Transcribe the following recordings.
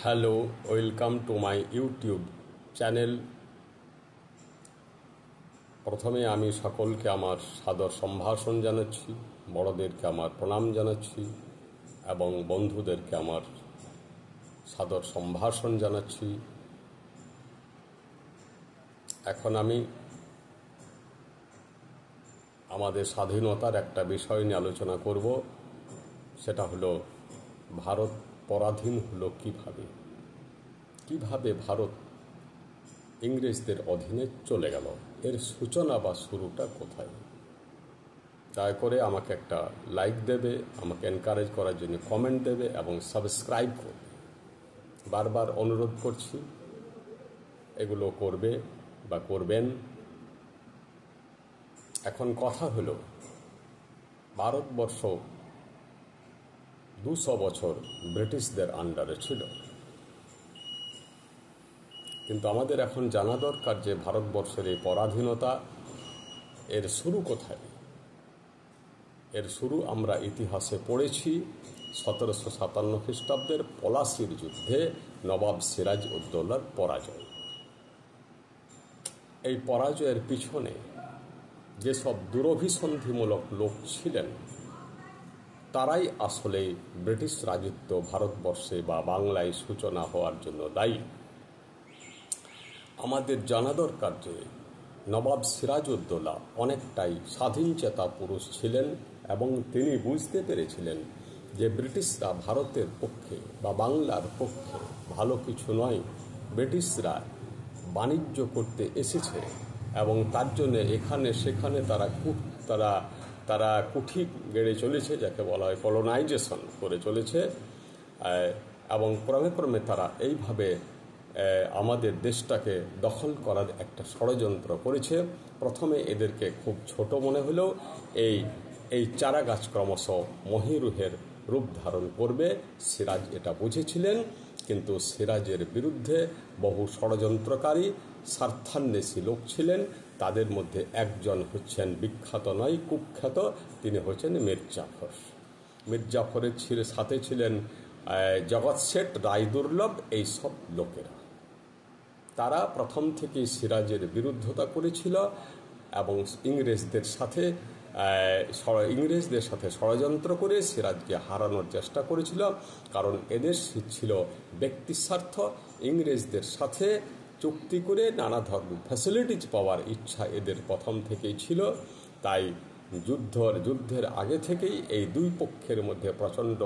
Hello, welcome to my YouTube channel. প্রথমে আমি সকলকে আমার সাদর সম্ভাষণ জানাচ্ছি, বড়দেরকে আমার প্রণাম জানাচ্ছি এবং বন্ধুদেরকে আমার সাদর সম্ভাষণ জানাচ্ছি। এখন আমি আমাদের স্বাধীনতার একটা বিষয় নিয়ে আলোচনা করব। সেটা হলো ভারত পরাধীন হলো কিভাবে ভারত ইংরেজদের অধীনে চলে গেল, এর সূচনা বা শুরুটা কোথায়। দয়া করে আমাকে একটা লাইক দেবে, আমাকে এনকারেজ করার জন্য কমেন্ট দেবে এবং সাবস্ক্রাইব করবে। বারবার অনুরোধ করছি, এগুলো করবে বা করবেন। এখন কথা হলো, ভারতবর্ষ 200 বছর ব্রিটিশদের আন্ডারে ছিল, কিন্তু আমাদের এখন জানা দরকার যে ভারতবর্ষের এই পরাধীনতা এর শুরু কোথায়। এর শুরু আমরা ইতিহাসে পড়েছি 1757 খ্রিস্টাব্দের পলাশির যুদ্ধে নবাব সিরাজ উদ্দৌলার পরাজয়। এই পরাজয়ের পিছনে যেসব দুরভিসন্ধিমূলক লোক ছিলেন, তারাই আসলে ব্রিটিশ রাজত্ব ভারতবর্ষে বা বাংলায় সূচনা হওয়ার জন্য দায়ী। আমাদের জানা দরকার যে নবাব সিরাজউদ্দৌলা অনেকটাই স্বাধীনচেতা পুরুষ ছিলেন এবং তিনি বুঝতে পেরেছিলেন যে ব্রিটিশরা ভারতের পক্ষে বা বাংলার পক্ষে ভালো কিছু নয়। ব্রিটিশরা বাণিজ্য করতে এসেছে এবং তার জন্য এখানে সেখানে তারা কুঠি গেড়ে চলেছে, যাকে বলা হয় কলোনাইজেশন করে চলেছে। এবং ক্রমে ক্রমে তারা এইভাবে আমাদের দেশটাকে দখল করার একটা ষড়যন্ত্র করেছে। প্রথমে এদেরকে খুব ছোট মনে হলেও এই চারা গাছ ক্রমশ মহিরুহের রূপ ধারণ করবে, সিরাজ এটা বুঝেছিলেন। কিন্তু সিরাজের বিরুদ্ধে বহু ষড়যন্ত্রকারী স্বার্থান্বেষী লোক ছিলেন। তাদের মধ্যে একজন হচ্ছেন বিখ্যাত নয়, কুখ্যাত, তিনি হচ্ছেন মির্জাফরের সাথে ছিলেন জগৎ শেঠ, রায়দুর্লভ, এইসব লোকেরা। তারা প্রথম থেকেই সিরাজের বিরুদ্ধতা করেছিল এবং ইংরেজদের সাথে ষড়যন্ত্র করে সিরাজকে হারানোর চেষ্টা করেছিল। কারণ এদের ছিল ব্যক্তি স্বার্থ, ইংরেজদের সাথে চুক্তি করে নানা ধরনের ফ্যাসিলিটিজ পাওয়ার ইচ্ছা এদের প্রথম থেকেই ছিল। তাই যুদ্ধের আগে থেকেই এই দুই পক্ষের মধ্যে প্রচণ্ড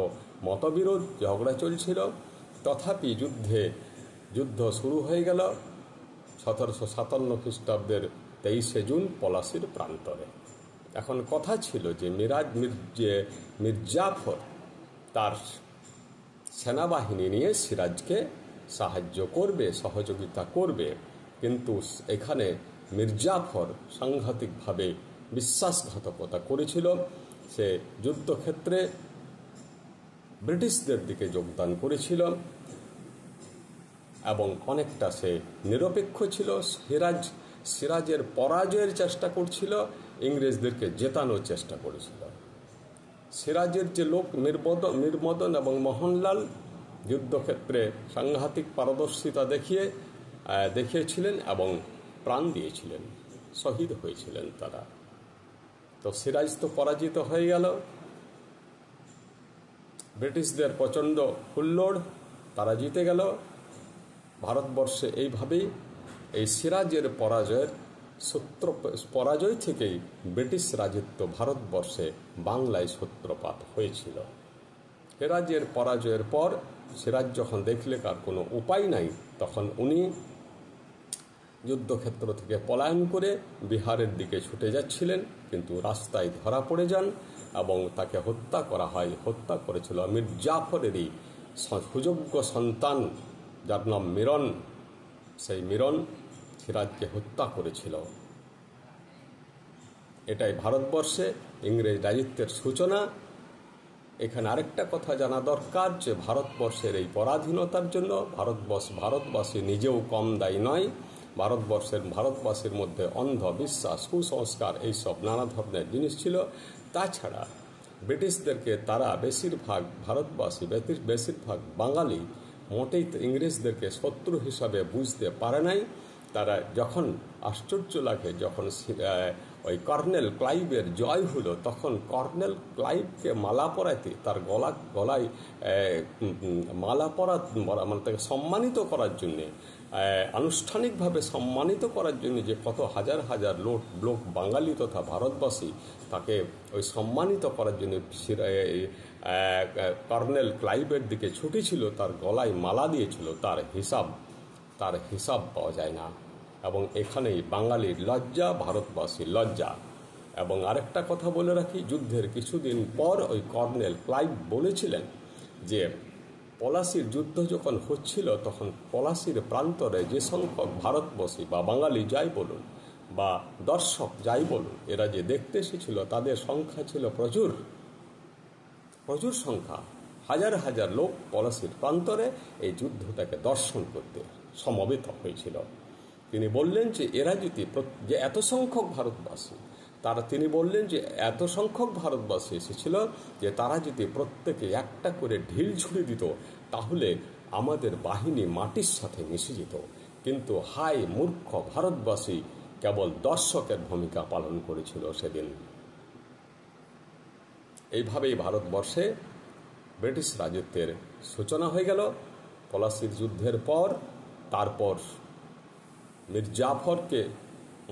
মতবিরোধ, ঝগড়া চলছিল। তথাপি যুদ্ধ শুরু হয়ে গেল 1757 খ্রিস্টাব্দের 23শে জুন পলাশির প্রান্তরে। এখন কথা ছিল যে মির্জাফর তার সেনাবাহিনী নিয়ে সিরাজকে সাহায্য করবে, সহযোগিতা করবে। কিন্তু এখানে মির্জাফর সাংঘাতিকভাবে বিশ্বাসঘাতকতা করেছিল। সে যুদ্ধক্ষেত্রে ব্রিটিশদের দিকে যোগদান করেছিল এবং অনেকটা সে নিরপেক্ষ ছিল। সিরাজের পরাজয়ের চেষ্টা করছিল, ইংরেজদেরকে জেতানোর চেষ্টা করেছিল। সিরাজের যে লোক মীরমদন এবং মোহনলাল যুদ্ধক্ষেত্রে সাংঘাতিক পারদর্শিতা দেখিয়েছিলেন এবং প্রাণ দিয়েছিলেন, শহীদ হয়েছিলেন তারা। তো সিরাজ তো পরাজিত হয়ে গেল। ব্রিটিশদের প্রচণ্ড হুল্লোড়, তারা জিতে গেল। ভারতবর্ষে এইভাবেই এই সিরাজের পরাজয় থেকেই ব্রিটিশ রাজত্ব ভারতবর্ষে বাংলায় সূত্রপাত হয়েছিল। সিরাজের পরাজয়ের পর সিরাজ যখন দেখলে আর কোনো উপায় নাই, তখন উনি যুদ্ধক্ষেত্র থেকে পলায়ন করে বিহারের দিকে ছুটে যাচ্ছিলেন, কিন্তু রাস্তায় ধরা পড়ে যান এবং তাকে হত্যা করা হয়। হত্যা করেছিল মির্জাফরেরই সুযোগ্য সন্তান, যার নাম মিরন। সেই মিরন সিরাজকে হত্যা করেছিল। এটাই ভারতবর্ষে ইংরেজ রাজত্বের সূচনা। এখানে আরেকটা কথা জানা দরকার যে ভারতবর্ষের এই পরাধীনতার জন্য ভারতবাসী নিজেও কম দায়ী নয়। ভারতবাসীর মধ্যে অন্ধবিশ্বাস, কুসংস্কার, এইসব নানা ধরনের জিনিস ছিল। তাছাড়া ব্রিটিশদেরকে তারা বেশিরভাগ বাঙালি মোটেই ইংরেজদেরকে শত্রু হিসাবে বুঝতে পারে নাই। তারা যখন আশ্চর্য লাগে, যখন ওই কর্নেল ক্লাইভের জয় হলো, তখন কর্নেল ক্লাইভকে মালা পরাইতে, তার গলায় মালা মানে তাকে সম্মানিত করার জন্যে, আনুষ্ঠানিকভাবে সম্মানিত করার জন্য যে কত হাজার হাজার লোক বাঙালি তথা ভারতবাসী তাকে ওই সম্মানিত করার জন্য কর্নেল ক্লাইভের দিকে ছুটেছিল, তার গলায় মালা দিয়েছিল, তার হিসাব পাওয়া যায় না। এবং এখানেই বাঙালির লজ্জা, ভারতবাসীর লজ্জা। এবং আরেকটা কথা বলে রাখি, যুদ্ধের কিছুদিন পর ওই কর্নেল ক্লাইভ বলেছিলেন যে পলাশির যুদ্ধ যখন হচ্ছিল, তখন পলাশির প্রান্তরে যে সংখ্যক ভারতবাসী বা বাঙালি যাই বলুন বা দর্শক যাই বলুন, এরা যে দেখতে এসেছিল, তাদের সংখ্যা ছিল প্রচুর সংখ্যা, হাজার হাজার লোক পলাশির প্রান্তরে এই যুদ্ধটাকে দর্শন করতে সমবেত হয়েছিল। তিনি বললেন যে এরা যদি যে এত সংখ্যক ভারতবাসী, তিনি বললেন যে এত সংখ্যক ভারতবাসী এসেছিল যে তারা যদি প্রত্যেকে একটা করে ঢিল ছুড়ে দিত, তাহলে আমাদের বাহিনী মাটির সাথে মিশে যেত। কিন্তু হায় মূর্খ ভারতবাসী কেবল দর্শকের ভূমিকা পালন করেছিল সেদিন। এইভাবেই ভারতবর্ষে ব্রিটিশ রাজত্বের সূচনা হয়ে গেল পলাশির যুদ্ধের পর। তারপর মীর জাফরকে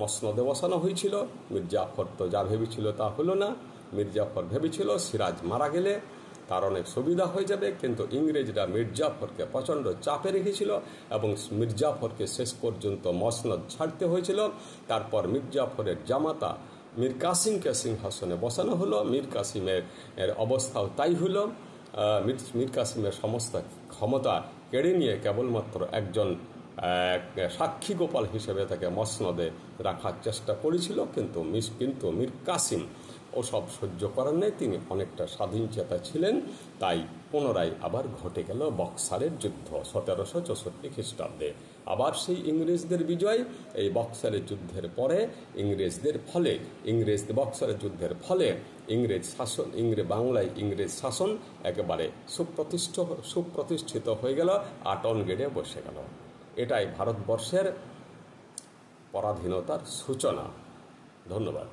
মসনদে বসানো হয়েছিল। মীর জাফর তো যা ভেবেছিল তা হলো না। মীর জাফর ভেবেছিল সিরাজ মারা গেলে তার অনেক সুবিধা হয়ে যাবে, কিন্তু ইংরেজরা মীর জাফরকে প্রচণ্ড চাপে রেখেছিল এবং মীর জাফরকে শেষ পর্যন্ত মসনদ ছাড়তে হয়েছিল। তারপর মীর জাফরের জামাতা মীর কাসিমকে সিংহাসনে বসানো হলো। মীর কাসিমের অবস্থাও তাই হলো। মীর কাসিমের সমস্ত ক্ষমতা কেড়ে নিয়ে কেবলমাত্র একজন সাক্ষী গোপাল হিসেবে তাকে মসনদে রাখার চেষ্টা করেছিল, কিন্তু মীর কাসিম ওসব সহ্য করার নেই। তিনি অনেকটা স্বাধীনচেতা ছিলেন। তাই পুনরায় আবার ঘটে গেল বক্সারের যুদ্ধ 1764 খ্রিস্টাব্দে। আবার সেই ইংরেজদের বিজয়। এই বক্সারের যুদ্ধের পরে বক্সারের যুদ্ধের ফলে বাংলায় ইংরেজ শাসন একেবারে সুপ্রতিষ্ঠিত হয়ে গেল, আটন গেড়ে বসে গেল। এটাই ভারতবর্ষের পরাধীনতার সূচনা। ধন্যবাদ।